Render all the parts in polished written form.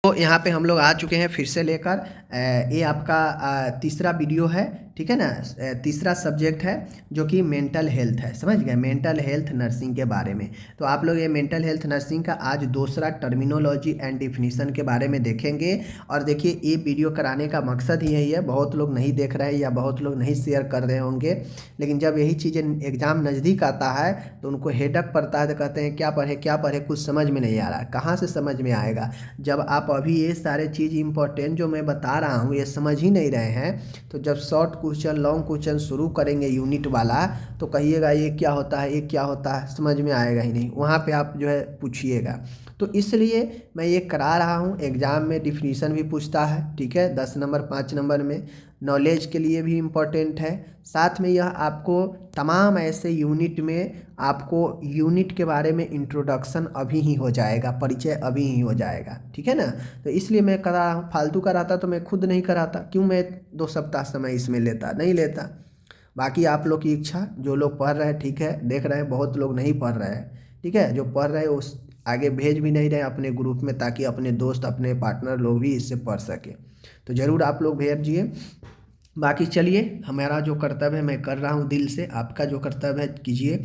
तो यहाँ पे हम लोग आ चुके हैं फिर से लेकर ये आपका तीसरा वीडियो है, ठीक है ना। तीसरा सब्जेक्ट है जो कि मेंटल हेल्थ है, समझ गए, मेंटल हेल्थ नर्सिंग के बारे में। तो आप लोग ये मेंटल हेल्थ नर्सिंग का आज दूसरा टर्मिनोलॉजी एंड डिफिनीशन के बारे में देखेंगे। और देखिए ये वीडियो कराने का मकसद ही यही है, बहुत लोग नहीं देख रहे हैं या बहुत लोग नहीं शेयर कर रहे होंगे, लेकिन जब यही चीज़ें एग्ज़ाम नज़दीक आता है तो उनको हेडक पड़ता है, तो कहते हैं क्या पढ़े कुछ समझ में नहीं आ रहा। कहाँ से समझ में आएगा जब आप अभी ये सारे चीज़ इंपॉर्टेंट जो मैं बता रहा हूँ ये समझ ही नहीं रहे हैं। तो जब शॉर्ट क्वेश्चन लॉन्ग क्वेश्चन शुरू करेंगे यूनिट वाला तो कहिएगा ये क्या होता है, ये क्या होता है, समझ में आएगा ही नहीं। वहाँ पे आप जो है पूछिएगा। तो इसलिए मैं ये करा रहा हूँ। एग्ज़ाम में डिफिनीशन भी पूछता है, ठीक है, 10 नंबर 5 नंबर में। नॉलेज के लिए भी इम्पोर्टेंट है। साथ में यह आपको तमाम ऐसे यूनिट में आपको यूनिट के बारे में इंट्रोडक्शन अभी ही हो जाएगा, परिचय अभी ही हो जाएगा, ठीक है ना। तो इसलिए मैं करा रहा हूँ। फालतू कराता तो मैं खुद नहीं कराता, क्यों मैं 2 सप्ताह समय इसमें नहीं लेता। बाकी आप लोग की इच्छा, जो लोग पढ़ रहे हैं ठीक है, देख रहे हैं बहुत लोग नहीं पढ़ रहे हैं, ठीक है। जो पढ़ रहे हैं उस आगे भेज भी नहीं रहे अपने ग्रुप में, ताकि अपने दोस्त अपने पार्टनर लोग भी इससे पढ़ सके। तो ज़रूर आप लोग भेजिए। बाकी चलिए, हमारा जो कर्तव्य है मैं कर रहा हूँ दिल से, आपका जो कर्तव्य है कीजिए।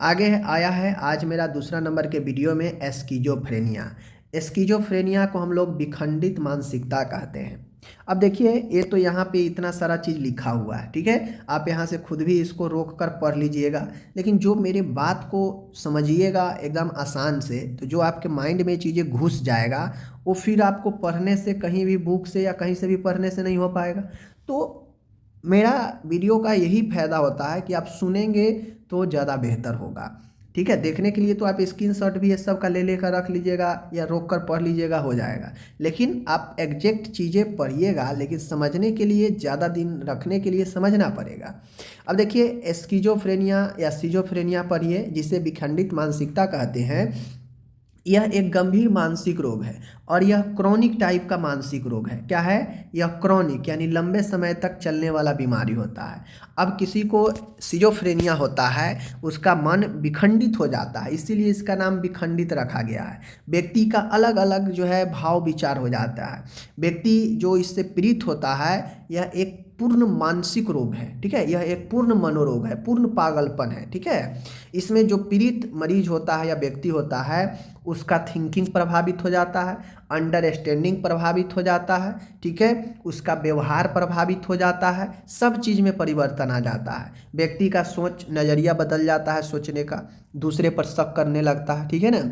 आगे आया है आज मेरा दूसरा नंबर के वीडियो में एस्किजोफ्रेनिया। एस्किजोफ्रेनिया को हम लोग विखंडित मानसिकता कहते हैं। अब देखिए ये तो यहाँ पे इतना सारा चीज़ लिखा हुआ है, ठीक है, आप यहाँ से खुद भी इसको रोक कर पढ़ लीजिएगा। लेकिन जो मेरे बात को समझिएगा एकदम आसान से, तो जो आपके माइंड में चीज़ें घुस जाएगा वो फिर आपको पढ़ने से, कहीं भी बुक से या कहीं से भी पढ़ने से नहीं हो पाएगा। तो मेरा वीडियो का यही फ़ायदा होता है कि आप सुनेंगे तो ज़्यादा बेहतर होगा, ठीक है। देखने के लिए तो आप स्क्रीनशॉट भी ये सब का ले लेकर रख लीजिएगा या रोक कर पढ़ लीजिएगा, हो जाएगा। लेकिन आप एग्जैक्ट चीज़ें पढ़िएगा, लेकिन समझने के लिए ज़्यादा दिन रखने के लिए समझना पड़ेगा। अब देखिए एस्किजोफ्रेनिया या सिजोफ्रेनिया पढ़िए, जिसे विखंडित मानसिकता कहते हैं। यह एक गंभीर मानसिक रोग है और यह क्रॉनिक टाइप का मानसिक रोग है। क्या है यह? क्रॉनिक, यानी लंबे समय तक चलने वाला बीमारी होता है। अब किसी को सिजोफ्रेनिया होता है, उसका मन विखंडित हो जाता है, इसीलिए इसका नाम विखंडित रखा गया है। व्यक्ति का अलग अलग जो है भाव विचार हो जाता है। व्यक्ति जो इससे पीड़ित होता है यह एक पूर्ण मानसिक रोग है, ठीक है, यह एक पूर्ण मनोरोग है, पूर्ण पागलपन है, ठीक है। इसमें जो पीड़ित मरीज होता है या व्यक्ति होता है उसका थिंकिंग प्रभावित हो जाता है, अंडरस्टैंडिंग प्रभावित हो जाता है, ठीक है, उसका व्यवहार प्रभावित हो जाता है, सब चीज़ में परिवर्तन आ जाता है। व्यक्ति का सोच नज़रिया बदल जाता है, सोचने का, दूसरे पर शक करने लगता है, ठीक है ना।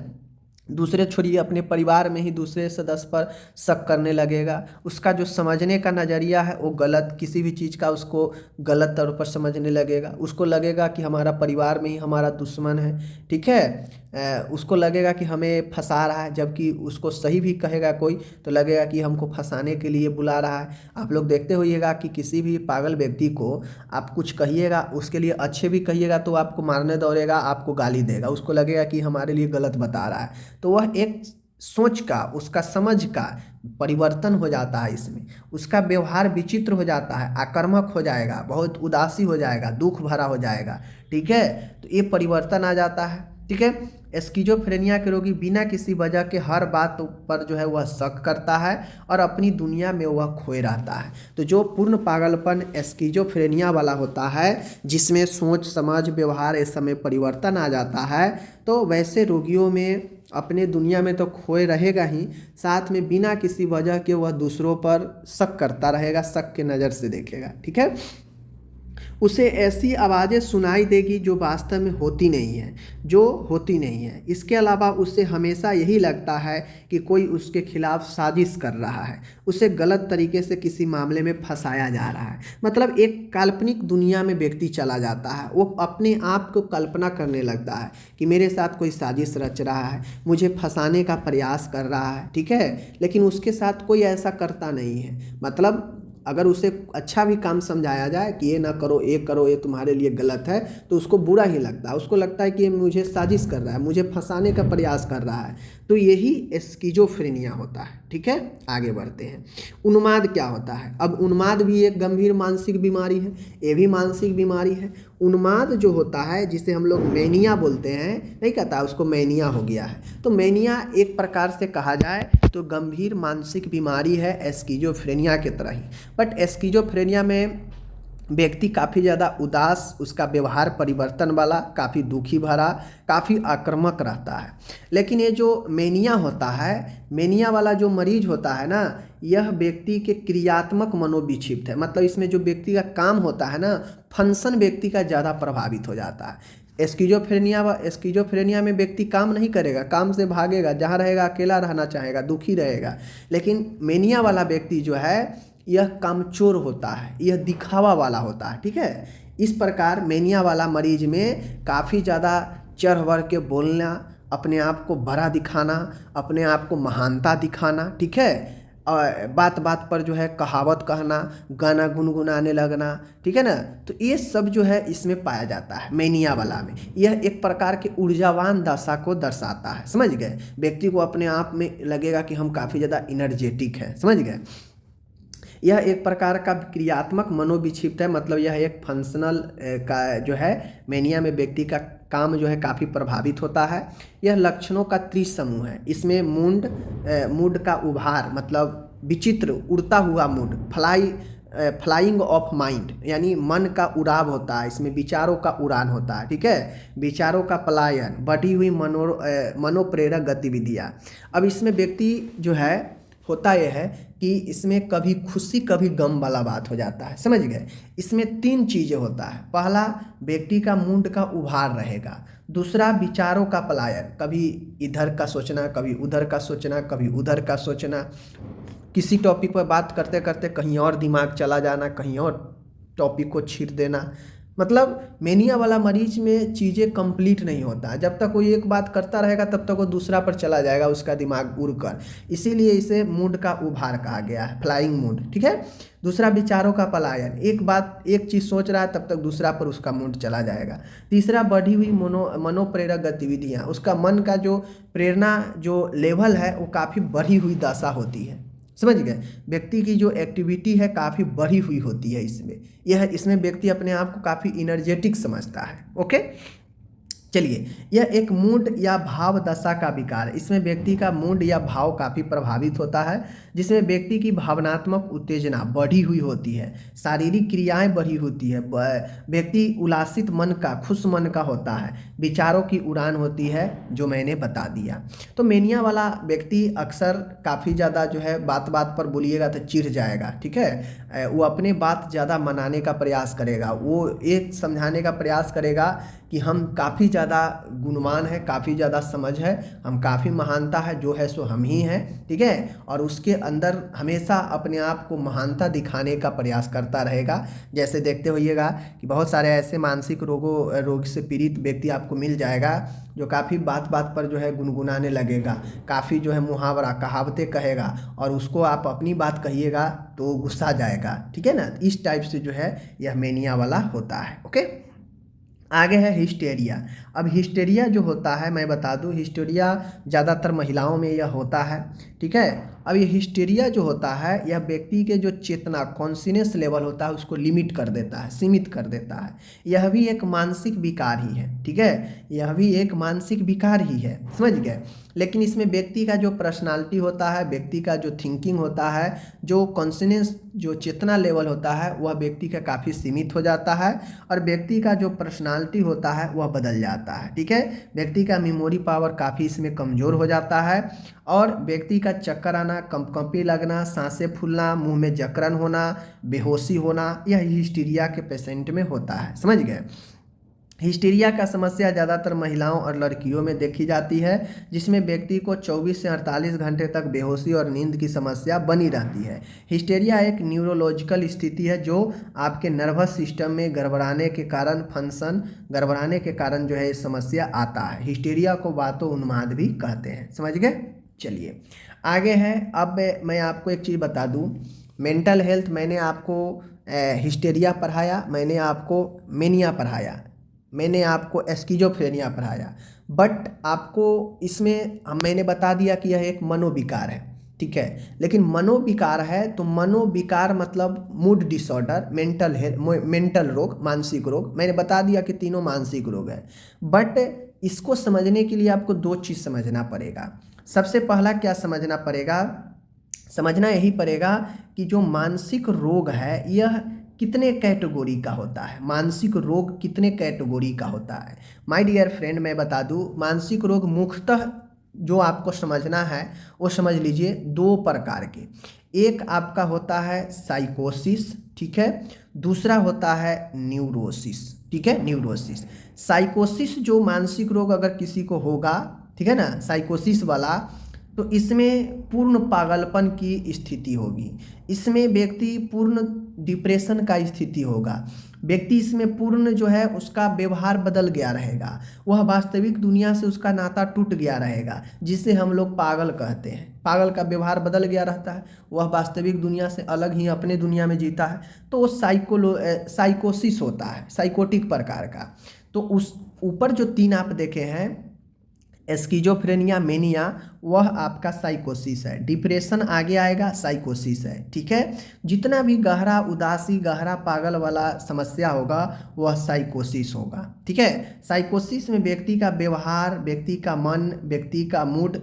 दूसरे छोड़िए, अपने परिवार में ही दूसरे सदस्य पर शक करने लगेगा। उसका जो समझने का नज़रिया है वो गलत, किसी भी चीज़ का उसको गलत तौर पर समझने लगेगा। उसको लगेगा कि हमारा परिवार में ही हमारा दुश्मन है, ठीक है। उसको लगेगा कि हमें फंसा रहा है, जबकि उसको सही भी कहेगा कोई तो लगेगा कि हमको फंसाने के लिए बुला रहा है। आप लोग देखते होइएगा कि किसी भी पागल व्यक्ति को आप कुछ कहिएगा, उसके लिए अच्छे भी कहिएगा तो आपको मारने दौड़ेगा, आपको गाली देगा, उसको लगेगा कि हमारे लिए गलत बता रहा है। तो वह एक सोच का, उसका समझ का परिवर्तन हो जाता है। इसमें उसका व्यवहार विचित्र हो जाता है, आक्रामक हो जाएगा, बहुत उदासी हो जाएगा, दुख भरा हो जाएगा, ठीक है। तो ये परिवर्तन आ जाता है, ठीक है। स्किज़ोफ्रेनिया के रोगी बिना किसी वजह के हर बात पर जो है वह शक करता है और अपनी दुनिया में वह खोए रहता है। तो जो पूर्ण पागलपन स्किज़ोफ्रेनिया वाला होता है, जिसमें सोच समझ व्यवहार इस समय परिवर्तन आ जाता है, तो वैसे रोगियों में अपने दुनिया में तो खोए रहेगा ही, साथ में बिना किसी वजह के वह दूसरों पर शक करता रहेगा, शक के नज़र से देखेगा, ठीक है। उसे ऐसी आवाज़ें सुनाई देगी जो वास्तव में होती नहीं है, इसके अलावा उसे हमेशा यही लगता है कि कोई उसके खिलाफ साजिश कर रहा है, उसे गलत तरीके से किसी मामले में फंसाया जा रहा है। मतलब एक काल्पनिक दुनिया में व्यक्ति चला जाता है, वो अपने आप को कल्पना करने लगता है कि मेरे साथ कोई साजिश रच रहा है, मुझे फंसाने का प्रयास कर रहा है, ठीक है। लेकिन उसके साथ कोई ऐसा करता नहीं है। मतलब अगर उसे अच्छा भी काम समझाया जाए कि ये ना करो, ये करो, ये तुम्हारे लिए गलत है, तो उसको बुरा ही लगता है। उसको लगता है कि ये मुझे साजिश कर रहा है, मुझे फंसाने का प्रयास कर रहा है। तो तो यही स्किज़ोफ्रेनिया होता है। ठीक है, आगे बढ़ते हैं। उन्माद क्या होता है? अब उन्माद भी एक गंभीर मानसिक बीमारी है, ये भी मानसिक बीमारी है। उन्माद जो होता है जिसे हम लोग मैनिया बोलते हैं, नहीं कहता उसको मैनिया हो गया है, तो मैनिया एक प्रकार से कहा जाए तो गंभीर मानसिक बीमारी है स्किज़ोफ्रेनिया के तरह ही। बट स्किज़ोफ्रेनिया में व्यक्ति काफ़ी ज़्यादा उदास, उसका व्यवहार परिवर्तन वाला, काफ़ी दुखी भरा, काफ़ी आक्रामक रहता है। लेकिन ये जो मेनिया होता है, मेनिया वाला जो मरीज होता है ना, यह व्यक्ति के क्रियात्मक मनोविक्षिप्त है। मतलब इसमें जो व्यक्ति का काम होता है ना, फंक्शन व्यक्ति का ज़्यादा प्रभावित हो जाता है। स्किज़ोफ्रेनिया में व्यक्ति काम नहीं करेगा, काम से भागेगा, जहाँ रहेगा अकेला रहना चाहेगा, दुखी रहेगा। लेकिन मेनिया वाला व्यक्ति जो है यह कामचोर होता है, यह दिखावा वाला होता है। ठीक है, इस प्रकार मेनिया वाला मरीज में काफ़ी ज़्यादा चढ़ बढ़ के बोलना, अपने आप को बड़ा दिखाना, अपने आप को महानता दिखाना, ठीक है, और बात बात पर जो है कहावत कहना, गाना गुनगुनाने लगना, ठीक है ना, तो ये सब जो है इसमें पाया जाता है मेनिया वाला में। यह एक प्रकार के ऊर्जावान दशा को दर्शाता है, समझ गए। व्यक्ति को अपने आप में लगेगा कि हम काफ़ी ज़्यादा इनर्जेटिक है, समझ गए। यह एक प्रकार का क्रियात्मक मनोविक्षिप्त है, मतलब यह एक फंक्शनल का जो है मेनिया में व्यक्ति का काम जो है काफ़ी प्रभावित होता है। यह लक्षणों का त्रिसमूह है। इसमें मूड का उभार, मतलब विचित्र उड़ता हुआ मूड, फ्लाइंग ऑफ माइंड, यानी मन का उड़ाव होता है, इसमें विचारों का उड़ान होता है। ठीक है, विचारों का पलायन, बढ़ी हुई मनोप्रेरक गतिविधियाँ। अब इसमें व्यक्ति जो है होता यह है कि इसमें कभी खुशी कभी गम वाला बात हो जाता है, समझ गए। इसमें 3 चीज़ें होता है। पहला, व्यक्ति का मूड का उभार रहेगा। दूसरा, विचारों का पलायन, कभी इधर का सोचना, कभी उधर का सोचना, कभी उधर का सोचना, किसी टॉपिक पर बात करते करते कहीं और दिमाग चला जाना, कहीं और टॉपिक को छीट देना। मतलब मेनिया वाला मरीज में चीज़ें कंप्लीट नहीं होता। जब तक कोई एक बात करता रहेगा तब तक वो दूसरा पर चला जाएगा, उसका दिमाग उड़कर। इसीलिए इसे मूड का उभार कहा गया है, फ्लाइंग मूड। ठीक है, दूसरा, विचारों का पलायन, एक चीज़ सोच रहा है तब तक दूसरा पर उसका मूड चला जाएगा। तीसरा, बढ़ी हुई मनोप्रेरक गतिविधियाँ, उसका मन का जो प्रेरणा जो लेवल है वो काफ़ी बढ़ी हुई दशा होती है, समझ गए। व्यक्ति की जो एक्टिविटी है काफ़ी बढ़ी हुई होती है इसमें व्यक्ति अपने आप को काफ़ी इनर्जेटिक समझता है। ओके, चलिए, यह एक मूड या भाव दशा का विकार है। इसमें व्यक्ति का मूड या भाव काफ़ी प्रभावित होता है, जिसमें व्यक्ति की भावनात्मक उत्तेजना बढ़ी हुई होती है, शारीरिक क्रियाएं बढ़ी होती है, व्यक्ति उल्लासित मन का, खुश मन का होता है, विचारों की उड़ान होती है, जो मैंने बता दिया। तो मेनिया वाला व्यक्ति अक्सर काफ़ी ज़्यादा जो है बात बात पर बोलिएगा तो चिढ़ जाएगा। ठीक है, वो अपने बात ज़्यादा मनाने का प्रयास करेगा, वो एक समझाने का प्रयास करेगा कि हम काफ़ी ज़्यादा गुणवान है, काफ़ी ज़्यादा समझ है, हम काफ़ी महानता है, जो है सो हम ही हैं। ठीक है, और उसके अंदर हमेशा अपने आप को महानता दिखाने का प्रयास करता रहेगा। जैसे देखते होइएगा कि बहुत सारे ऐसे मानसिक रोग से पीड़ित व्यक्ति आपको मिल जाएगा जो काफ़ी बात बात पर जो है गुनगुनाने लगेगा, काफ़ी जो है मुहावरा कहावतें कहेगा, और उसको आप अपनी बात कहिएगा तो गुस्सा जाएगा। ठीक है ना, इस टाइप से जो है यह मेनिया वाला होता है। ओके, आगे है हिस्टेरिया। अब हिस्टेरिया जो होता है, मैं बता दूं, हिस्टेरिया ज़्यादातर महिलाओं में यह होता है। ठीक है, अब ये हिस्टेरिया जो होता है यह व्यक्ति के जो चेतना, कॉन्शियसनेस लेवल होता है उसको लिमिट कर देता है, सीमित कर देता है। यह भी एक मानसिक विकार ही है। ठीक है, यह भी एक मानसिक विकार ही है, समझ गए। लेकिन इसमें व्यक्ति का जो पर्सनालिटी होता है, व्यक्ति का जो थिंकिंग होता है, जो कॉन्शियसनेस, जो चेतना लेवल होता है, वह व्यक्ति का काफ़ी सीमित हो जाता है, और व्यक्ति का जो पर्सनालिटी होता है वह बदल जाता है। ठीक है, व्यक्ति का मेमोरी पावर काफ़ी इसमें कमज़ोर हो जाता है, और व्यक्ति का चक्कर आना, कंपकंपी लगना, सांसें फूलना, मुंह में जकड़न होना, बेहोशी होना, यह हिस्टीरिया के पेशेंट में होता है, समझ गए। हिस्टीरिया का समस्या ज़्यादातर महिलाओं और लड़कियों में देखी जाती है, जिसमें व्यक्ति को 24 से 48 घंटे तक बेहोशी और नींद की समस्या बनी रहती है। हिस्टीरिया एक न्यूरोलॉजिकल स्थिति है जो आपके नर्वस सिस्टम में गड़बड़ाने के कारण, फंक्शन गड़बड़ाने के कारण जो है ये समस्या आता है। हिस्टीरिया को वातो उन्माद भी कहते हैं, समझ गए। चलिए आगे है। अब मैं आपको एक चीज़ बता दूं, मेंटल हेल्थ मैंने आपको हिस्टीरिया पढ़ाया, मैंने आपको मेनिया पढ़ाया, मैंने आपको स्किज़ोफ्रेनिया पढ़ाया। बट आपको इसमें मैंने बता दिया कि यह एक मनोविकार है, ठीक है। लेकिन मनोविकार है तो मनोविकार मतलब मूड डिसऑर्डर, मेंटल रोग, मानसिक रोग। मैंने बता दिया कि तीनों मानसिक रोग है। बट इसको समझने के लिए आपको दो चीज़ समझना पड़ेगा। सबसे पहला क्या समझना पड़ेगा, समझना यही पड़ेगा कि जो मानसिक रोग है यह कितने कैटेगरी का होता है, मानसिक रोग कितने कैटेगरी का होता है। माय डियर फ्रेंड, मैं बता दूं, मानसिक रोग मुख्यतः जो आपको समझना है वो समझ लीजिए दो प्रकार के। एक आपका होता है साइकोसिस, ठीक है। दूसरा होता है न्यूरोसिस, ठीक है, न्यूरोसिस। साइकोसिस जो मानसिक रोग अगर किसी को होगा, ठीक है ना, साइकोसिस वाला, तो इसमें पूर्ण पागलपन की स्थिति होगी। इसमें व्यक्ति पूर्ण डिप्रेशन का स्थिति होगा। व्यक्ति इसमें पूर्ण जो है उसका व्यवहार बदल गया रहेगा, वह वास्तविक दुनिया से उसका नाता टूट गया रहेगा, जिसे हम लोग पागल कहते हैं। पागल का व्यवहार बदल गया रहता है, वह वास्तविक दुनिया से अलग ही अपने दुनिया में जीता है, तो वो साइकोसिस होता है, साइकोटिक प्रकार का। तो उस ऊपर जो तीन आप देखे हैं, एस्किजोफ्रेनिया, मेनिया, वह आपका साइकोसिस है। डिप्रेशन आगे आएगा, साइकोसिस है, ठीक है। जितना भी गहरा उदासी, गहरा पागल वाला समस्या होगा वह साइकोसिस होगा, ठीक है। साइकोसिस में व्यक्ति का व्यवहार, व्यक्ति का मन, व्यक्ति का मूड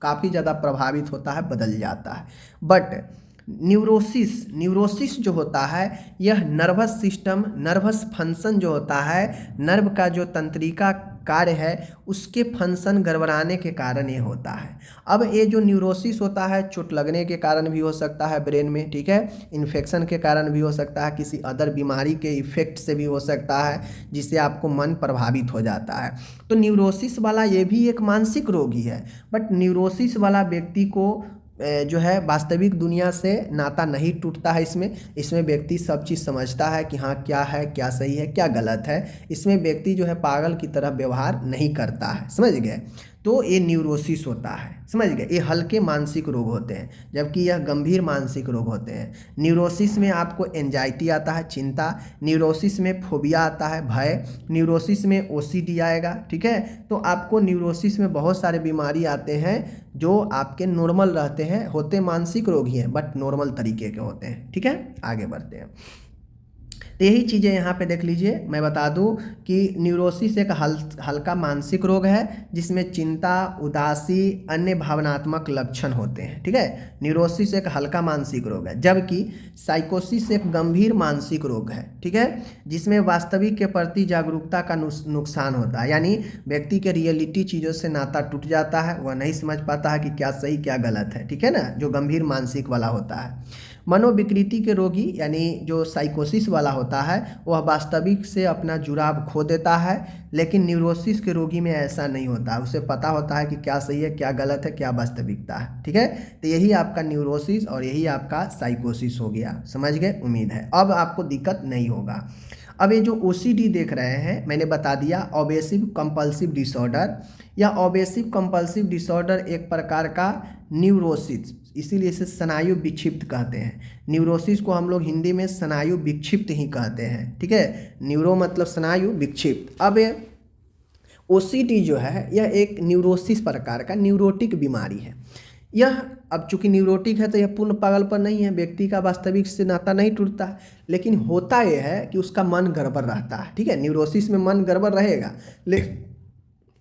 काफ़ी ज़्यादा प्रभावित होता है, बदल जाता है। बट न्यूरोसिस जो होता है यह नर्वस सिस्टम, नर्वस फंक्शन जो होता है, नर्व का जो तंत्रिका कार्य है उसके फंक्शन गड़बड़ाने के कारण ये होता है। अब ये जो न्यूरोसिस होता है चोट लगने के कारण भी हो सकता है ब्रेन में, ठीक है, इन्फेक्शन के कारण भी हो सकता है, किसी अदर बीमारी के इफेक्ट से भी हो सकता है, जिससे आपको मन प्रभावित हो जाता है। तो न्यूरोसिस वाला ये भी एक मानसिक रोग ही है। बट न्यूरोसिस वाला व्यक्ति को जो है वास्तविक दुनिया से नाता नहीं टूटता है। इसमें व्यक्ति सब चीज़ समझता है कि हाँ क्या है, क्या सही है, क्या गलत है। इसमें व्यक्ति जो है पागल की तरह व्यवहार नहीं करता है, समझ गए। तो ये न्यूरोसिस होता है, समझ गए। ये हल्के मानसिक रोग होते हैं, जबकि यह गंभीर मानसिक रोग होते हैं। न्यूरोसिस में आपको एंजाइटी आता है, चिंता। न्यूरोसिस में फोबिया आता है, भय। न्यूरोसिस में ओसीडी आएगा, ठीक है। तो आपको न्यूरोसिस में बहुत सारे बीमारी आते हैं जो आपके नॉर्मल रहते हैं, होते मानसिक रोग ही हैं बट नॉर्मल तरीके के होते हैं, ठीक है। आगे बढ़ते हैं। तो यही चीज़ें यहाँ पे देख लीजिए। मैं बता दूं कि न्यूरोसिस एक हल्का मानसिक रोग है जिसमें चिंता, उदासी, अन्य भावनात्मक लक्षण होते हैं, ठीक है। न्यूरोसिस एक हल्का मानसिक रोग है, जबकि साइकोसिस एक गंभीर मानसिक रोग है, ठीक है, जिसमें वास्तविक के प्रति जागरूकता का नुकसान होता है। यानी व्यक्ति के रियलिटी चीज़ों से नाता टूट जाता है, वह नहीं समझ पाता है कि क्या सही क्या गलत है, ठीक है ना, जो गंभीर मानसिक वाला होता है। मनोविकृति के रोगी यानी जो साइकोसिस वाला होता है वह वास्तविक से अपना जुड़ाव खो देता है, लेकिन न्यूरोसिस के रोगी में ऐसा नहीं होता। उसे पता होता है कि क्या सही है, क्या गलत है, क्या वास्तविकता है, ठीक है। तो यही आपका न्यूरोसिस और यही आपका साइकोसिस हो गया, समझ गए। उम्मीद है अब आपको दिक्कत नहीं होगा। अब ये जो ओसीडी देख रहे हैं, मैंने बता दिया ऑब्सेसिव कंपल्सिव डिसऑर्डर। या ऑब्सेसिव कंपल्सिव डिसऑर्डर एक प्रकार का न्यूरोसिस, इसीलिए इसे स्नायु विक्षिप्त कहते हैं। न्यूरोसिस को हम लोग हिंदी में स्नायु विक्षिप्त ही कहते हैं, ठीक है। न्यूरो मतलब स्नायु, विक्षिप्त। अब ओसीडी जो है यह एक न्यूरोसिस प्रकार का न्यूरोटिक बीमारी है। यह अब चूंकि न्यूरोटिक है तो यह पूर्ण पागलपन नहीं है, व्यक्ति का वास्तविक से नाता नहीं टूटता है, लेकिन होता यह है कि उसका मन गड़बड़ रहता है, ठीक है। न्यूरोसिस में मन गड़बड़ रहेगा,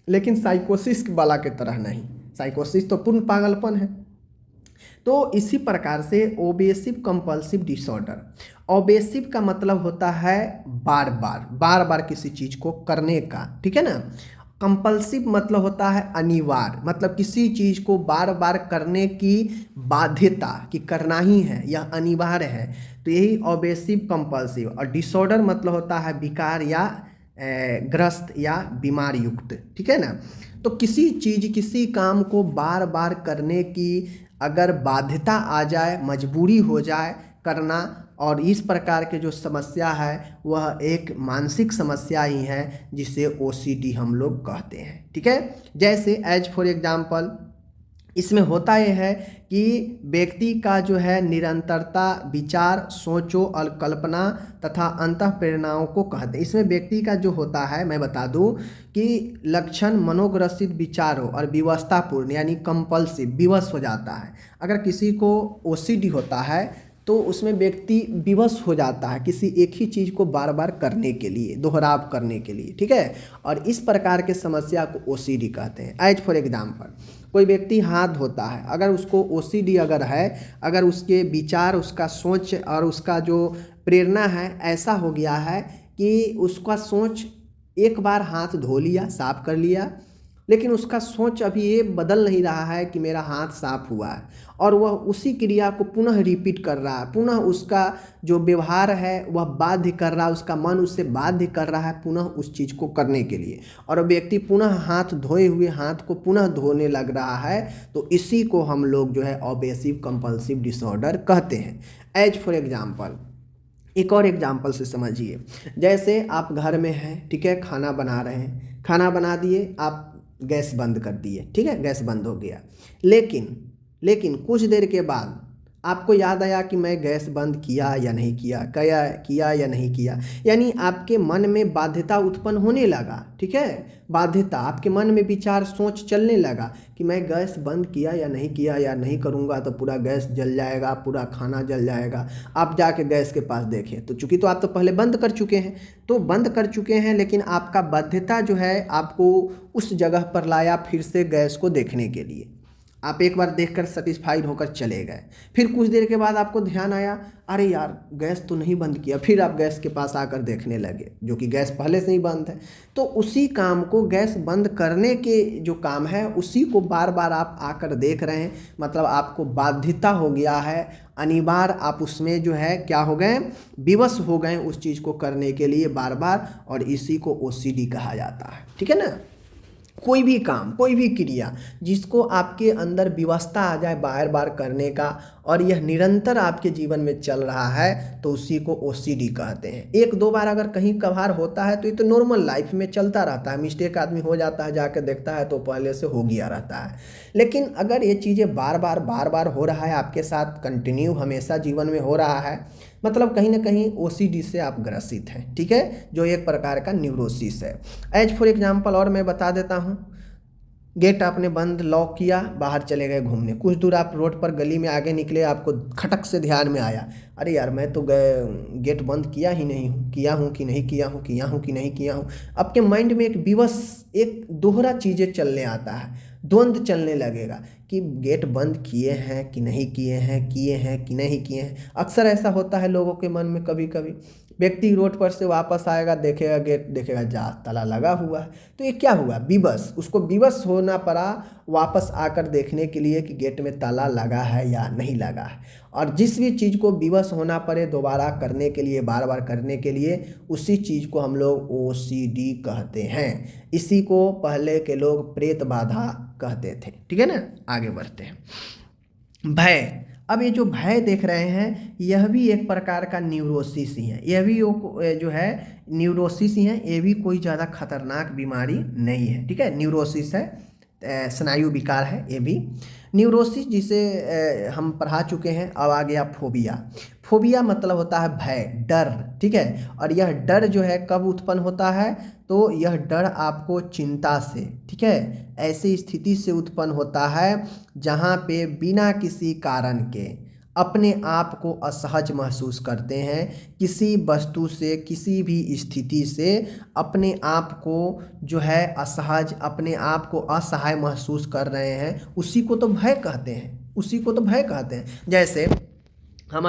लेकिन साइकोसिस वाला की तरह नहीं। साइकोसिस तो पूर्ण पागलपन है। तो इसी प्रकार से ऑब्सेसिव कंपल्सिव डिसऑर्डर, ऑब्सेसिव का मतलब होता है बार बार किसी चीज़ को करने का, ठीक है ना। कंपल्सिव मतलब होता है अनिवार्य, मतलब किसी चीज़ को बार बार करने की बाध्यता कि करना ही है, यह अनिवार्य है। तो यही ऑब्सेसिव कंपल्सिव। और डिसऑर्डर मतलब होता है विकार या ग्रस्त या बीमार युक्त, ठीक है ना। तो किसी चीज़, किसी काम को बार बार करने की अगर बाध्यता आ जाए, मजबूरी हो जाए करना, और इस प्रकार के जो समस्या है वह एक मानसिक समस्या ही है जिसे ओसीडी हम लोग कहते हैं, ठीक है। जैसे एज फॉर एग्जाम्पल इसमें होता यह है कि व्यक्ति का जो है निरंतरता, विचार, सोचो और कल्पना तथा अंतः प्रेरणाओं को कहते हैं। इसमें व्यक्ति का जो होता है, मैं बता दूं कि लक्षण मनोग्रसित विचारों और विवशतापूर्ण यानी कंपल्सिव, विवश हो जाता है। अगर किसी को ओसीडी होता है तो उसमें व्यक्ति विवश हो जाता है किसी एक ही चीज़ को बार बार करने के लिए, दोहराव करने के लिए, ठीक है। और इस प्रकार के समस्या को ओसीडी कहते हैं। एज फॉर एग्जाम्पल, कोई व्यक्ति हाथ धोता है, अगर उसको ओसीडी अगर है, अगर उसके विचार, उसका सोच और उसका जो प्रेरणा है ऐसा हो गया है कि उसका सोच एक बार हाथ धो लिया, साफ कर लिया, लेकिन उसका सोच अभी ये बदल नहीं रहा है कि मेरा हाथ साफ हुआ है, और वह उसी क्रिया को पुनः रिपीट कर रहा है, पुनः उसका जो व्यवहार है वह बाध्य कर रहा है, उसका मन उससे बाध्य कर रहा है पुनः उस चीज़ को करने के लिए, और व्यक्ति पुनः हाथ धोए हुए हाथ को पुनः धोने लग रहा है। तो इसी को हम लोग जो है ऑब्सेसिव कंपल्सिव डिसऑर्डर कहते हैं। एज फॉर एग्जाम्पल, एक और एग्जाम्पल से समझिए, जैसे आप घर में हैं, ठीक है, खाना बना रहे हैं, खाना बना दिए, आप गैस बंद कर दिए, ठीक है, गैस बंद हो गया, लेकिन कुछ देर के बाद आपको याद आया कि मैं गैस बंद किया या नहीं किया, किया या नहीं किया, यानी आपके मन में बाध्यता उत्पन्न होने लगा, ठीक है, बाध्यता, आपके मन में विचार, सोच चलने लगा कि मैं गैस बंद किया या नहीं किया, या नहीं करूँगा तो पूरा गैस जल जाएगा, पूरा खाना जल जाएगा। आप जाके गैस के पास देखें तो चूँकि तो आप तो पहले बंद कर चुके हैं, तो बंद कर चुके हैं, लेकिन आपका बाध्यता जो है आपको उस जगह पर लाया फिर से गैस को देखने के लिए। आप एक बार देखकर सेटिस्फाइड होकर चले गए, फिर कुछ देर के बाद आपको ध्यान आया, अरे यार गैस तो नहीं बंद किया, फिर आप गैस के पास आकर देखने लगे, जो कि गैस पहले से ही बंद है। तो उसी काम को, गैस बंद करने के जो काम है उसी को बार बार आप आकर देख रहे हैं, मतलब आपको बाध्यता हो गया है, अनिवार्य आप उसमें जो है क्या हो गए, विवश हो गए उस चीज़ को करने के लिए बार बार, और इसी को ओसीडी कहा जाता है, ठीक है ना। कोई भी काम, कोई भी क्रिया जिसको आपके अंदर विवशता आ जाए बार बार करने का, और यह निरंतर आपके जीवन में चल रहा है, तो उसी को ओसीडी कहते हैं। एक दो बार अगर कहीं कभार होता है तो ये तो नॉर्मल लाइफ में चलता रहता है, मिस्टेक आदमी हो जाता है, जाके देखता है तो पहले से हो गया रहता है। लेकिन अगर ये चीज़ें बार बार हो रहा है आपके साथ, कंटिन्यू हमेशा जीवन में हो रहा है, मतलब कहीं ना कहीं ओसीडी से आप ग्रसित हैं, ठीक है, जो एक प्रकार का न्यूरोसिस है। एज फॉर एग्जांपल और मैं बता देता हूँ, गेट आपने बंद लॉक किया, बाहर चले गए घूमने, कुछ दूर आप रोड पर गली में आगे निकले, आपको खटक से ध्यान में आया, अरे यार मैं तो गेट बंद किया ही नहीं हूँ, किया हूँ कि नहीं किया हूँ, किया हूँ कि नहीं किया हूँ। आपके माइंड में एक विवश, एक दोहरा चीज़ें चलने आता है, द्वंद्व चलने लगेगा कि गेट बंद किए हैं कि नहीं किए हैं, किए हैं कि नहीं किए हैं। अक्सर ऐसा होता है लोगों के मन में, कभी कभी व्यक्ति रोड पर से वापस आएगा, देखेगा गेट, देखेगा जा ताला लगा हुआ है, तो ये क्या हुआ, विवश, उसको विवश होना पड़ा वापस आकर देखने के लिए कि गेट में ताला लगा है या नहीं लगा है। और जिस भी चीज़ को विवश होना पड़े दोबारा करने के लिए, बार बार करने के लिए, उसी चीज़ को हम लोग ओसीडी कहते हैं। इसी को पहले के लोग प्रेत बाधा कहते थे, ठीक है ना। आगे बढ़ते हैं। भय, अब ये जो भय देख रहे हैं यह भी एक प्रकार का न्यूरोसिस ही है, यह भी जो है न्यूरोसिस ही है, ये भी कोई ज़्यादा खतरनाक बीमारी नहीं है, ठीक है, न्यूरोसिस है, स्नायु विकार है ये भी। न्यूरोसिस जिसे हम पढ़ा चुके हैं। अब आ गया फोबिया। फोबिया मतलब होता है भय, डर, ठीक है। और यह डर जो है कब उत्पन्न होता है, तो यह डर आपको चिंता से, ठीक है, ऐसी स्थिति से उत्पन्न होता है जहाँ पे बिना किसी कारण के अपने आप को असहज महसूस करते हैं, किसी वस्तु से, किसी भी स्थिति से अपने आप को जो है असहज, अपने आप को असहाय महसूस कर रहे हैं, उसी को तो भय कहते हैं, उसी को तो भय कहते हैं। जैसे हम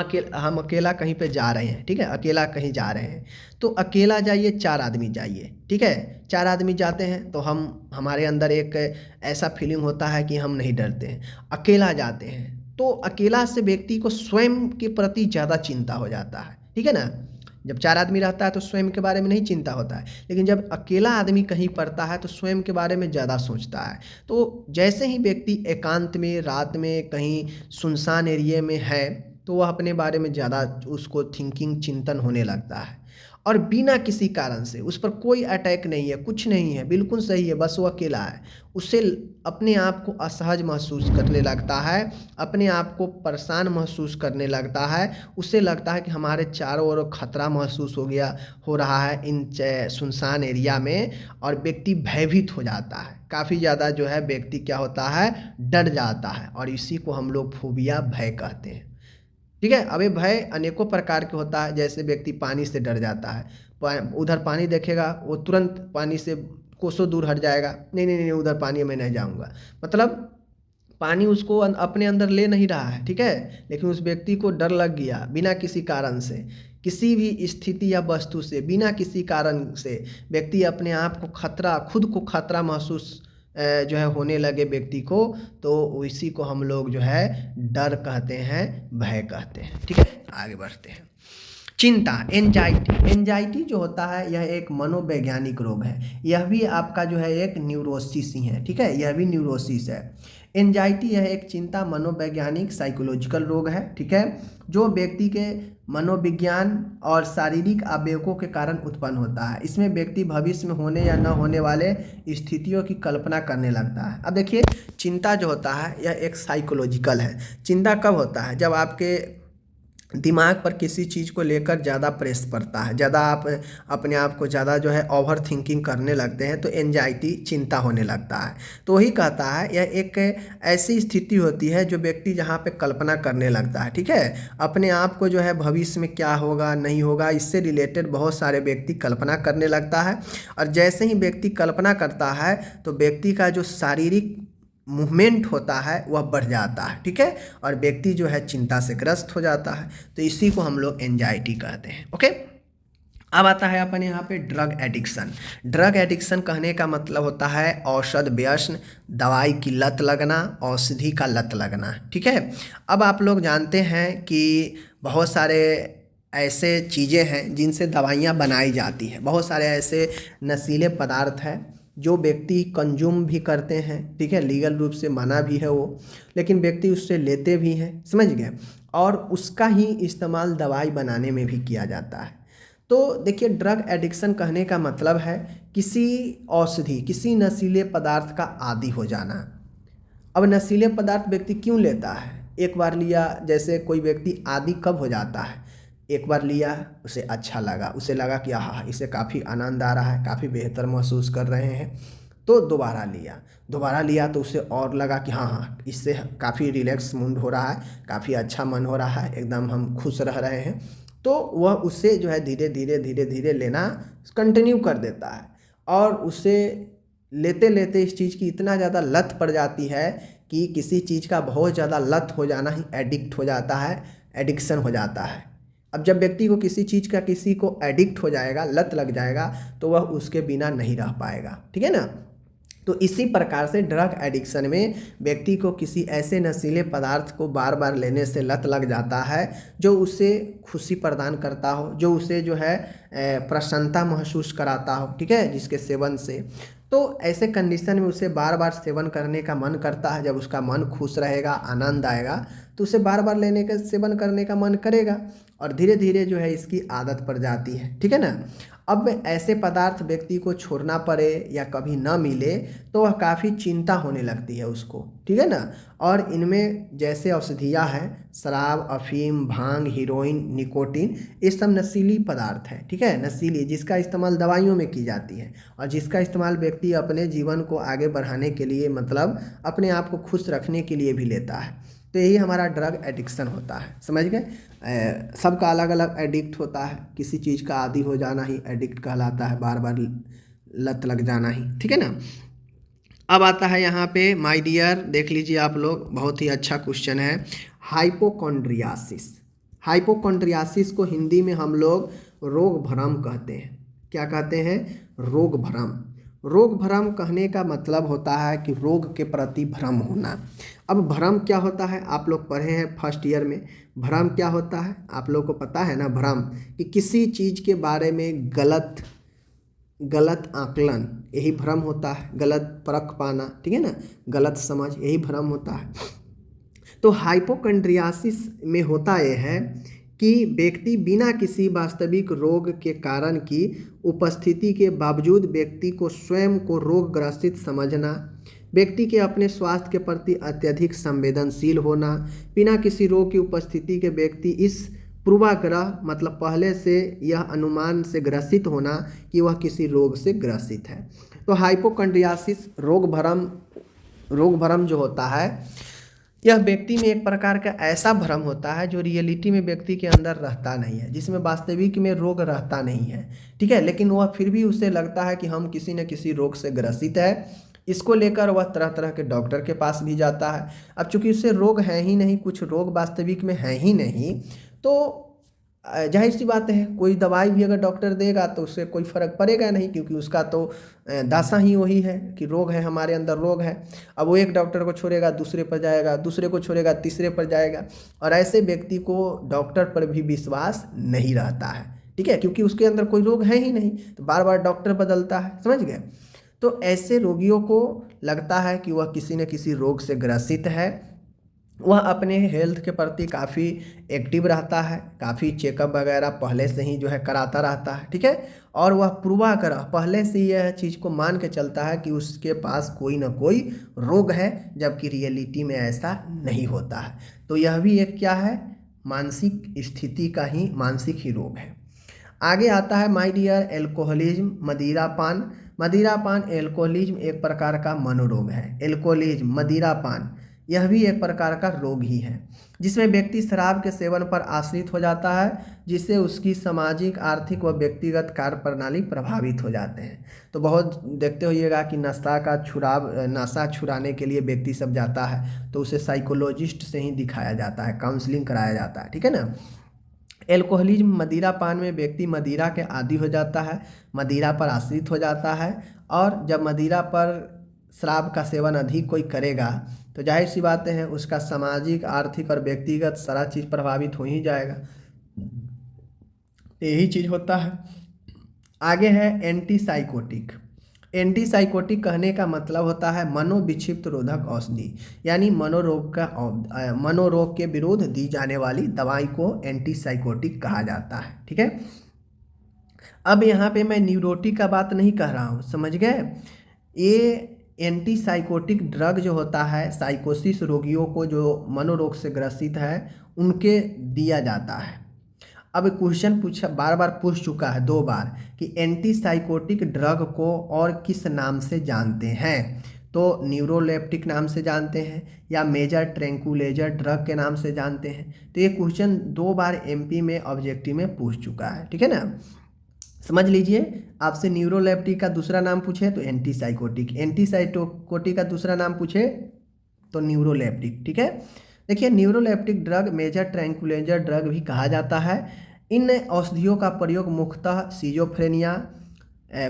अकेला कहीं पे जा रहे हैं, ठीक है, अकेला कहीं जा रहे हैं, तो अकेला जाइए, 4 आदमी जाइए, ठीक है, 4 आदमी जाते हैं तो हमारे अंदर एक ऐसा फीलिंग होता है कि हम नहीं डरते हैं। अकेला जाते हैं तो अकेला से व्यक्ति को स्वयं के प्रति ज़्यादा चिंता हो जाता है, ठीक है ना। जब 4 आदमी रहता है तो स्वयं के बारे में नहीं चिंता होता है, लेकिन जब अकेला आदमी कहीं पड़ता है तो स्वयं के बारे में ज़्यादा सोचता है। तो जैसे ही व्यक्ति एकांत में, रात में, कहीं सुनसान एरिए में है, तो वह अपने बारे में ज़्यादा उसको थिंकिंग, चिंतन होने लगता है। और बिना किसी कारण से, उस पर कोई अटैक नहीं है, कुछ नहीं है, बिल्कुल सही है, बस वो अकेला है, उससे अपने आप को असहज महसूस करने लगता है, अपने आप को परेशान महसूस करने लगता है, उससे लगता है कि हमारे चारों ओर खतरा महसूस हो रहा है इन सुनसान एरिया में, और व्यक्ति भयभीत हो जाता है, काफ़ी ज़्यादा जो है व्यक्ति क्या होता है, डर जाता है, और इसी को हम लोग फोबिया, भय कहते हैं। ठीक है। अब ये भय अनेकों प्रकार के होता है, जैसे व्यक्ति पानी से डर जाता है, उधर पानी देखेगा वो तुरंत पानी से कोसों दूर हट जाएगा, नहीं नहीं नहीं उधर पानी में नहीं जाऊंगा, मतलब पानी उसको अपने अंदर ले नहीं रहा है, ठीक है, लेकिन उस व्यक्ति को डर लग गया बिना किसी कारण से, किसी भी स्थिति या वस्तु से, बिना किसी कारण से व्यक्ति अपने आप को खतरा, खुद को खतरा महसूस जो है होने लगे व्यक्ति को, तो इसी को हम लोग जो है डर कहते हैं, भय कहते हैं। ठीक है, आगे बढ़ते हैं। चिंता, एंजाइटी जो होता है यह एक मनोवैज्ञानिक रोग है, यह भी आपका जो है एक न्यूरोसिस ही है। ठीक है, यह भी न्यूरोसिस है। एंजाइटी यह एक चिंता मनोवैज्ञानिक साइकोलॉजिकल रोग है। ठीक है, जो व्यक्ति के मनोविज्ञान और शारीरिक आवेगों के कारण उत्पन्न होता है। इसमें व्यक्ति भविष्य में होने या न होने वाले स्थितियों की कल्पना करने लगता है। अब देखिए, चिंता जो होता है यह एक साइकोलॉजिकल है। चिंता कब होता है, जब आपके दिमाग पर किसी चीज़ को लेकर ज़्यादा प्रेस पड़ता है, ज़्यादा आप अपने आप को ज़्यादा जो है ओवर थिंकिंग करने लगते हैं, तो एंजाइटी, चिंता होने लगता है। तो वही कहता है यह एक ऐसी स्थिति होती है जो व्यक्ति जहाँ पे कल्पना करने लगता है। ठीक है, अपने आप को जो है भविष्य में क्या होगा नहीं होगा, इससे रिलेटेड बहुत सारे व्यक्ति कल्पना करने लगता है, और जैसे ही व्यक्ति कल्पना करता है तो व्यक्ति का जो शारीरिक मूवमेंट होता है वह बढ़ जाता है। ठीक है, और व्यक्ति जो है चिंता से ग्रस्त हो जाता है, तो इसी को हम लोग एंजाइटी कहते हैं। ओके, अब आता है अपन यहाँ पे ड्रग एडिक्शन। ड्रग एडिक्शन कहने का मतलब होता है औषध व्यसन, दवाई की लत लगना, औषधि का लत लगना। ठीक है, अब आप लोग जानते हैं कि बहुत सारे ऐसे चीज़ें हैं जिनसे दवाइयाँ बनाई जाती हैं, बहुत सारे ऐसे नशीले पदार्थ हैं जो व्यक्ति कंज्यूम भी करते हैं। ठीक है, लीगल रूप से मना भी है वो, लेकिन व्यक्ति उससे लेते भी हैं, समझ गए, और उसका ही इस्तेमाल दवाई बनाने में भी किया जाता है। तो देखिए, ड्रग एडिक्शन कहने का मतलब है किसी औषधि, किसी नशीले पदार्थ का आदी हो जाना। अब नशीले पदार्थ व्यक्ति क्यों लेता है, एक बार लिया, जैसे कोई व्यक्ति आदी कब हो जाता है, एक बार लिया, उसे अच्छा लगा, उसे लगा कि हाँ इसे काफ़ी आनंद आ रहा है, काफ़ी बेहतर महसूस कर रहे हैं, तो दोबारा लिया तो उसे और लगा कि हाँ इससे काफ़ी रिलैक्स मूड हो रहा है, काफ़ी अच्छा मन हो रहा है, एकदम हम खुश रह रहे हैं, तो वह उससे जो है धीरे धीरे लेना कंटिन्यू कर देता है, और उससे लेते लेते इस चीज़ की इतना ज़्यादा लत पड़ जाती है कि किसी चीज़ का बहुत ज़्यादा लत हो जाना ही एडिक्ट हो जाता है, एडिक्शन हो जाता है। अब जब व्यक्ति को किसी चीज़ का, किसी को एडिक्ट हो जाएगा, लत लग जाएगा, तो वह उसके बिना नहीं रह पाएगा। ठीक है ना, तो इसी प्रकार से ड्रग एडिक्शन में व्यक्ति को किसी ऐसे नशीले पदार्थ को बार बार लेने से लत लग जाता है जो उसे खुशी प्रदान करता हो, जो उसे जो है प्रसन्नता महसूस कराता हो। ठीक है, जिसके सेवन से, तो ऐसे कंडीशन में उसे बार बार सेवन करने का मन करता है। जब उसका मन खुश रहेगा, आनंद आएगा, तो उसे बार बार लेने का, सेवन करने का मन करेगा, और धीरे धीरे जो है इसकी आदत पड़ जाती है। ठीक है ना, अब ऐसे पदार्थ व्यक्ति को छोड़ना पड़े या कभी ना मिले तो वह काफ़ी चिंता होने लगती है उसको। ठीक है ना, और इनमें जैसे औषधियाँ हैं, शराब, अफीम, भांग, हीरोइन, निकोटीन, ये सब नशीली पदार्थ हैं। ठीक है, नशीली, जिसका इस्तेमाल दवाइयों में की जाती है, और जिसका इस्तेमाल व्यक्ति अपने जीवन को आगे बढ़ाने के लिए, मतलब अपने आप को खुश रखने के लिए भी लेता है। तो यही हमारा ड्रग एडिक्शन होता है, समझ गए। सबका अलग अलग एडिक्ट होता है, किसी चीज़ का आदी हो जाना ही एडिक्ट कहलाता है, बार बार लत लग जाना ही। ठीक है ना, अब आता है यहाँ पे माय डियर, देख लीजिए आप लोग, बहुत ही अच्छा क्वेश्चन है। हाइपोकॉन्ड्रियासिस, हाइपोकॉन्ड्रियासिस को हिंदी में हम लोग रोग भ्रम कहते हैं। क्या कहते हैं, रोग भ्रम। रोग भ्रम कहने का मतलब होता है कि रोग के प्रति भ्रम होना। अब भ्रम क्या होता है, आप लोग पढ़े हैं फर्स्ट ईयर में, भ्रम क्या होता है आप लोग को पता है ना। भ्रम कि किसी चीज़ के बारे में गलत आकलन, यही भ्रम होता है, गलत परख पाना। ठीक है ना, गलत समझ, यही भ्रम होता है। तो हाइपोकॉन्ड्रियासिस में होता यह है कि व्यक्ति बिना किसी वास्तविक रोग के कारण की उपस्थिति के बावजूद व्यक्ति को स्वयं को रोग ग्रसित समझना, व्यक्ति के अपने स्वास्थ्य के प्रति अत्यधिक संवेदनशील होना, बिना किसी रोग की उपस्थिति के व्यक्ति इस पूर्वाग्रह मतलब पहले से यह अनुमान से ग्रसित होना कि वह किसी रोग से ग्रसित है। तो हाइपोकॉन्ड्रियासिस रोग भ्रम जो होता है, यह व्यक्ति में एक प्रकार का ऐसा भ्रम होता है जो रियलिटी में व्यक्ति के अंदर रहता नहीं है, जिसमें वास्तविक में रोग रहता नहीं है, ठीक है, लेकिन वह फिर भी उसे लगता है कि हम किसी न किसी रोग से ग्रसित है। इसको लेकर वह तरह तरह के डॉक्टर के पास भी जाता है। अब चूंकि उससे रोग है ही नहीं, कुछ रोग वास्तविक में है ही नहीं, तो जाहिर सी बात है कोई दवाई भी अगर डॉक्टर देगा तो उससे कोई फ़र्क पड़ेगा नहीं, क्योंकि उसका तो दासा ही वही है कि रोग है, हमारे अंदर रोग है। अब वो एक डॉक्टर को छोड़ेगा दूसरे पर जाएगा, दूसरे को छोड़ेगा तीसरे पर जाएगा, और ऐसे व्यक्ति को डॉक्टर पर भी विश्वास नहीं रहता है, ठीक है, क्योंकि उसके अंदर कोई रोग है ही नहीं, तो बार बार डॉक्टर बदलता है, समझ गए। तो ऐसे रोगियों को लगता है कि वह किसी न किसी रोग से ग्रसित है। वह अपने हेल्थ के प्रति काफ़ी एक्टिव रहता है, काफ़ी चेकअप वगैरह पहले से ही जो है कराता रहता है, ठीक है, और वह पूर्वाग्रह पहले से यह चीज़ को मान के चलता है कि उसके पास कोई ना कोई रोग है, जबकि रियलिटी में ऐसा नहीं होता है। तो यह भी एक क्या है, मानसिक स्थिति का ही मानसिक ही रोग है। आगे आता है माय डियर एल्कोहलिज्म, मदिरापान एल्कोहलिज्म एक प्रकार का मनोरोग है। एल्कोहलिज्म मदिरापान यह भी एक प्रकार का रोग ही है, जिसमें व्यक्ति शराब के सेवन पर आश्रित हो जाता है, जिससे उसकी सामाजिक, आर्थिक व व्यक्तिगत कार्य प्रणाली प्रभावित हो जाते हैं। तो बहुत देखते होइएगा कि नशा छुड़ाने के लिए व्यक्ति सब जाता है, तो उसे साइकोलॉजिस्ट से ही दिखाया जाता है, काउंसलिंग कराया जाता है, ठीक है ना। एल्कोहलिज्म मदिरापान में व्यक्ति मदिरा के आदी हो जाता है, मदिरा पर आश्रित हो जाता है, और जब मदिरा पर शराब का सेवन अधिक कोई करेगा तो जाहिर सी बातें हैं उसका सामाजिक, आर्थिक और व्यक्तिगत सारा चीज़ प्रभावित हो ही जाएगा। यही चीज़ होता है। आगे है एंटीसाइकोटिक। एंटीसाइकोटिक कहने का मतलब होता है मनोविक्षिप्त रोधक औषधि, यानी मनोरोग के विरुद्ध दी जाने वाली दवाई को एंटीसाइकोटिक कहा जाता है, ठीक है। अब यहाँ पे मैं न्यूरोटिक का बात नहीं कह रहा हूँ, समझ गए। ये एंटीसाइकोटिक ड्रग जो होता है साइकोसिस रोगियों को जो मनोरोग से ग्रसित है उनके दिया जाता है। अब क्वेश्चन बार बार पूछ चुका है 2 बार कि एंटीसाइकोटिक ड्रग को और किस नाम से जानते हैं, तो न्यूरोलेप्टिक नाम से जानते हैं या मेजर ट्रैंक्विलाइजर ड्रग के नाम से जानते हैं। तो ये क्वेश्चन 2 बार एमपी में ऑब्जेक्टिव में पूछ चुका है, ठीक है ना। समझ लीजिए, आपसे न्यूरोलेप्टिक का दूसरा नाम पूछे तो एंटीसाइकोटिक का दूसरा नाम पूछे तो न्यूरोलेप्टिक, ठीक है। देखिए neuroleptic drug major tranquilliser drug भी कहा जाता है। इन औषधियों का प्रयोग मुख्यतः सिजोफ्रेनिया,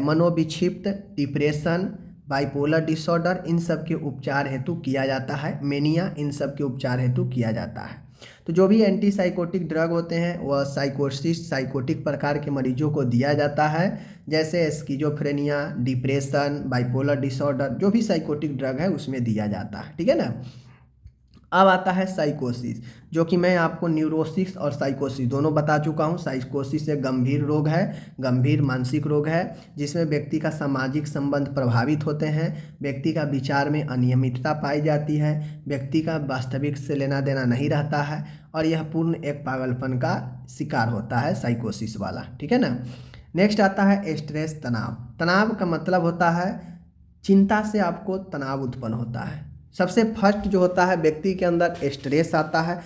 मनोविक्षिप्त, डिप्रेशन, बाइपोलर डिसऑर्डर इन सब के उपचार हेतु किया जाता है, मेनिया इन सब के उपचार हेतु किया जाता है। तो जो भी एंटीसाइकोटिक ड्रग होते हैं वह साइकोटिक प्रकार के मरीजों को दिया जाता है, जैसे स्किजोफ्रेनिया, डिप्रेशन, बाइपोलर डिसऑर्डर, जो भी साइकोटिक ड्रग है उसमें दिया जाता है, ठीक है ना। अब आता है साइकोसिस, जो कि मैं आपको न्यूरोसिस और साइकोसिस दोनों बता चुका हूँ। साइकोसिस एक गंभीर रोग है, गंभीर मानसिक रोग है, जिसमें व्यक्ति का सामाजिक संबंध प्रभावित होते हैं, व्यक्ति का विचार में अनियमितता पाई जाती है, व्यक्ति का वास्तविक से लेना देना नहीं रहता है, और यह पूर्ण एक पागलपन का शिकार होता है साइकोसिस वाला, ठीक है ना। नेक्स्ट आता है स्ट्रेस, तनाव। तनाव का मतलब होता है चिंता से आपको तनाव उत्पन्न होता है। सबसे फर्स्ट जो होता है व्यक्ति के अंदर स्ट्रेस आता है,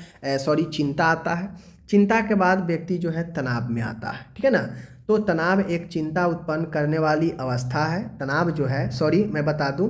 चिंता आता है। चिंता के बाद व्यक्ति जो है तनाव में आता है, ठीक है ना। तो तनाव एक चिंता उत्पन्न करने वाली अवस्था है। तनाव जो है मैं बता दूं,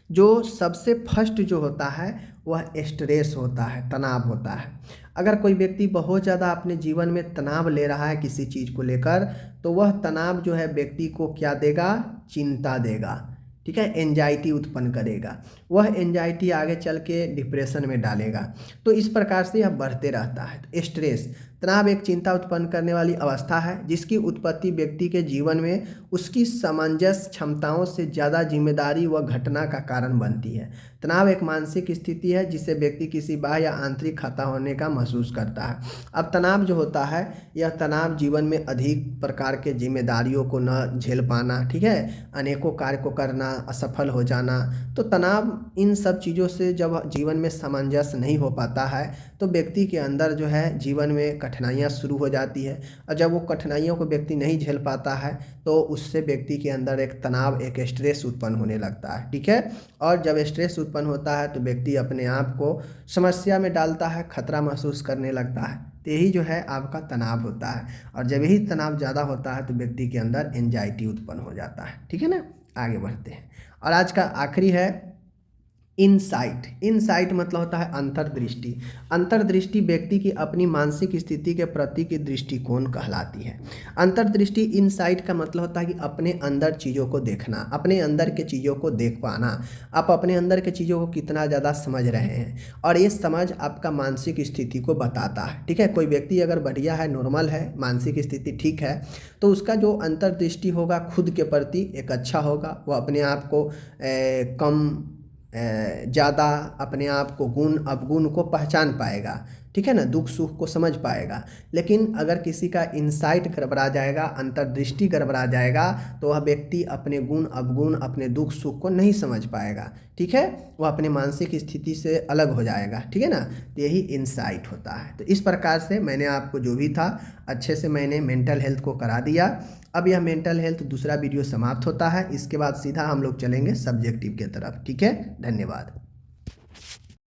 जो सबसे फर्स्ट जो होता है वह स्ट्रेस होता है, तनाव होता है। अगर कोई व्यक्ति बहुत ज़्यादा अपने जीवन में तनाव ले रहा है किसी चीज़ को लेकर, तो वह तनाव जो है व्यक्ति को क्या देगा, चिंता देगा, ठीक है, एंजाइटी उत्पन्न करेगा। वह एंजाइटी आगे चल के डिप्रेशन में डालेगा। तो इस प्रकार से यह बढ़ते रहता है। तो स्ट्रेस, तनाव एक चिंता उत्पन्न करने वाली अवस्था है जिसकी उत्पत्ति व्यक्ति के जीवन में उसकी सामंजस्य क्षमताओं से ज़्यादा जिम्मेदारी व घटना का कारण बनती है। तनाव एक मानसिक स्थिति है जिससे व्यक्ति किसी बाह्य या आंतरिक खतरा होने का महसूस करता है। अब तनाव जो होता है, यह तनाव जीवन में अधिक प्रकार के जिम्मेदारियों को न झेल पाना, ठीक है, अनेकों कार्य को करना, असफल हो जाना। तो तनाव इन सब चीज़ों से जब जीवन में सामंजस्य नहीं हो पाता है तो व्यक्ति के अंदर जो है जीवन में कठिनाइयाँ शुरू हो जाती है, और जब वो कठिनाइयों को व्यक्ति नहीं झेल पाता है तो उससे व्यक्ति के अंदर एक तनाव, एक स्ट्रेस उत्पन्न होने लगता है, ठीक है। और जब स्ट्रेस उत्पन्न होता है तो व्यक्ति अपने आप को समस्या में डालता है, खतरा महसूस करने लगता है। तो यही जो है आपका तनाव होता है, और जब यही तनाव ज़्यादा होता है तो व्यक्ति के अंदर एंजाइटी उत्पन्न हो जाता है, ठीक है ना। आगे बढ़ते हैं, और आज का आखिरी है इनसाइट। इनसाइट मतलब होता है अंतर्दृष्टि। अंतर्दृष्टि व्यक्ति की अपनी मानसिक स्थिति के प्रति की दृष्टिकोण कहलाती है। अंतर्दृष्टि, इनसाइट का मतलब होता है कि अपने अंदर चीज़ों को देखना, अपने अंदर के चीज़ों को देख पाना। आप अपने अंदर के चीज़ों को कितना ज़्यादा समझ रहे हैं, और ये समझ आपका मानसिक स्थिति को बताता है, ठीक है। कोई व्यक्ति अगर बढ़िया है, नॉर्मल है, मानसिक स्थिति ठीक है, तो उसका जो अंतर्दृष्टि होगा खुद के प्रति एक अच्छा होगा। वो अपने आप को कम ज़्यादा अपने आप को गुण अवगुण को पहचान पाएगा, ठीक है ना, दुख सुख को समझ पाएगा। लेकिन अगर किसी का इंसाइट गड़बड़ा जाएगा, अंतर्दृष्टि गड़बड़ा जाएगा, तो वह व्यक्ति अपने गुण अवगुण, अपने दुख सुख को नहीं समझ पाएगा, ठीक है। वह अपने मानसिक स्थिति से अलग हो जाएगा, ठीक है ना। तो यही इंसाइट होता है। तो इस प्रकार से मैंने आपको जो भी था अच्छे से मैंने मेंटल हेल्थ को करा दिया। अब यह मेंटल हेल्थ दूसरा वीडियो समाप्त होता है, इसके बाद सीधा हम लोग चलेंगे सब्जेक्टिव के तरफ, ठीक है। धन्यवाद।